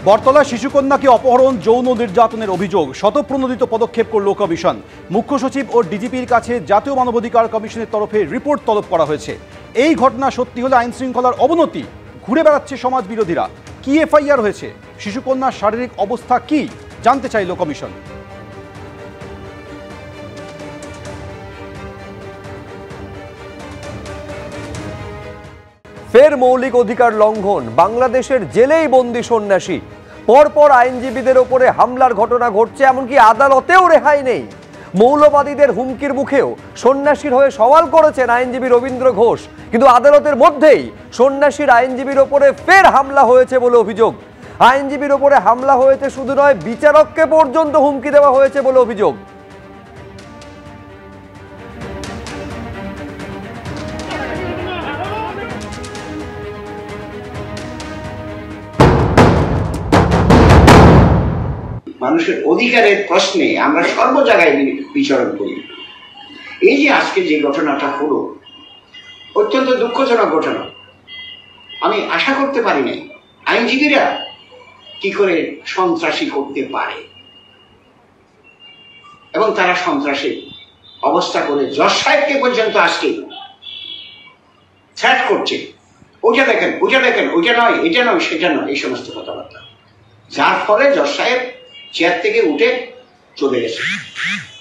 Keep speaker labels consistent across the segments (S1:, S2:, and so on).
S1: বরতলা শিশুকন্যাকে অপহরণ যৌন নির্যাতনের অভিযোগ শতপ্রণোদিত পদক্ষেপ করল কমিশন। মুখ্য সচিব ও ডিজিপির কাছে জাতীয় মানবাধিকার কমিশনের তরফে রিপোর্ট তলব করা হয়েছে। এই ঘটনা সত্যি হলে আইন শৃঙ্খলার অবনতি, ঘুরে বেড়াচ্ছে সমাজ বিরোধীরা। কি এফআইআর হয়েছে, শিশুকন্যার শারীরিক অবস্থা কি, জানতে চাইল কমিশন।
S2: ফের মৌলিক অধিকার লঙ্ঘন, বাংলাদেশের জেলেই বন্দী সন্ন্যাসী। পরপর আইনজীবীদের ওপরে হামলার ঘটনা ঘটছে, এমনকি আদালতেও রেহাই নেই। মৌলবাদীদের হুমকির মুখেও সন্ন্যাসীর হয়ে সওয়াল করেছেন আইনজীবী রবীন্দ্র ঘোষ, কিন্তু আদালতের মধ্যেই সন্ন্যাসীর আইনজীবীর ওপরে ফের হামলা হয়েছে বলে অভিযোগ। আইনজীবীর ওপরে হামলা হয়েছে শুধু নয়, বিচারককে পর্যন্ত হুমকি দেওয়া হয়েছে বলে অভিযোগ।
S3: মানুষের অধিকারের প্রশ্নে আমরা সর্ব জায়গায় বিচরণ করি। এই যে আজকে যে ঘটনাটা হলো, অত্যন্ত দুঃখজনক ঘটনা। আমি আশা করতে পারি নাই আইনজীবীরা কি করে সন্ত্রাসী করতে পারে, এবং তারা সন্ত্রাসী অবস্থা করে জজ সাহেবকে পর্যন্ত আজকে থ্রেট করছে, ওটা দেখেন, ওটা দেখেন, ওইটা নয়, এটা নয়, সেটা নয়, এই সমস্ত কথাবার্তা। যার ফলে জজ সাহেব চেয়ার থেকে উঠে চলে গেছে,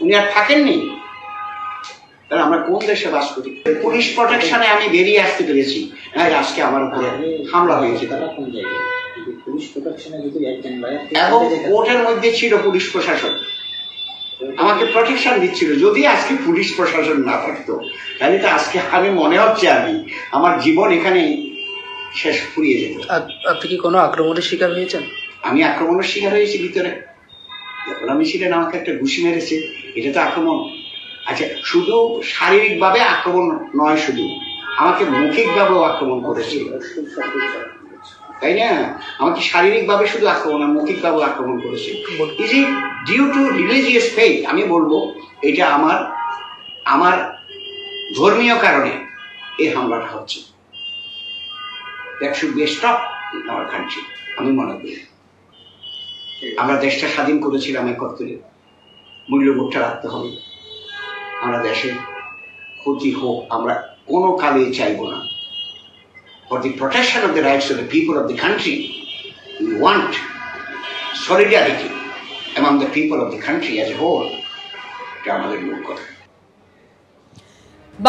S3: উনি আর থাকেননি। তাহলে আমরা কোন দেশে বাস করি? পুলিশ প্রোটেকশনে আমি বেরিয়ে আসতে পেরেছি, আজকে আমার উপরে হামলা হয়েছে। এবং কোর্টের মধ্যে ছিল পুলিশ প্রশাসন, আমাকে প্রোটেকশন দিচ্ছিল। যদি আজকে পুলিশ প্রশাসন না থাকতো, তাহলে তো আজকে আমি মনে হচ্ছে আমার জীবন এখানে শেষ ফুরিয়ে যেত।
S4: আপনি কি কোনো আক্রমণের শিকার হয়েছেন? আমি
S3: আক্রমণের শিকার হয়েছি ভিতরে। যখন আমি ছিলেন আমাকে একটা ঘুষি মেরেছে, এটা তো আক্রমণ। আচ্ছা, শুধু শারীরিক ভাবে আক্রমণ নয়, শুধু আমাকে মৌখিক ভাবেও আক্রমণ করেছে, তাই না? আমাকে শারীরিক ভাবে শুধু আক্রমণ, মৌখিক ভাবেও আক্রমণ করেছে। Is it due to religious faith? আমি বলবো এটা আমার ধর্মীয় কারণে এই হামলাটা হচ্ছে। That should be stop in our country. আমি মনে করি আমরা দেশটা স্বাধীন করেছিলাম একত্রে, মূল্যবোধটা রাখতে হবে। আমরা দেশের ক্ষতি হোক আমরা কোনো কালে চাইব না। For the protection of the rights of the people of the country, we want solidarity among the people of the country as a whole. এটা আমাদের মূল কথা।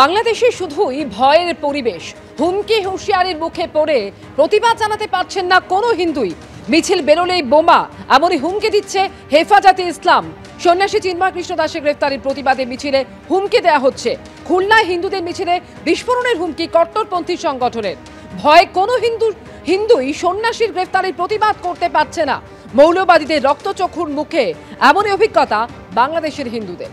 S5: বাংলাদেশে শুধুই ভয়ের পরিবেশ, হুমকি হুঁশিয়ারির মুখে পড়ে প্রতিবাদ জানাতে পারছেন না কোনো হিন্দুই। মিছিল বেরোলেই বোমা, এমনই হুমকি দিচ্ছে হেফাজতে ইসলাম। সন্ন্যাসী চিন্ময় কৃষ্ণ দাসের গ্রেফতারির প্রতিবাদে মিছিলে হুমকি দেওয়া হচ্ছে। খুলনায় হিন্দুদের মিছিলে বিস্ফোরণের হুমকি কট্টরপন্থী সংগঠনের। ভয় কোনো হিন্দুই সন্ন্যাসীর গ্রেফতারির প্রতিবাদ করতে পারছে না। মৌলবাদীদের রক্তচক্ষুর মুখে এমনই অভিজ্ঞতা বাংলাদেশের হিন্দুদের।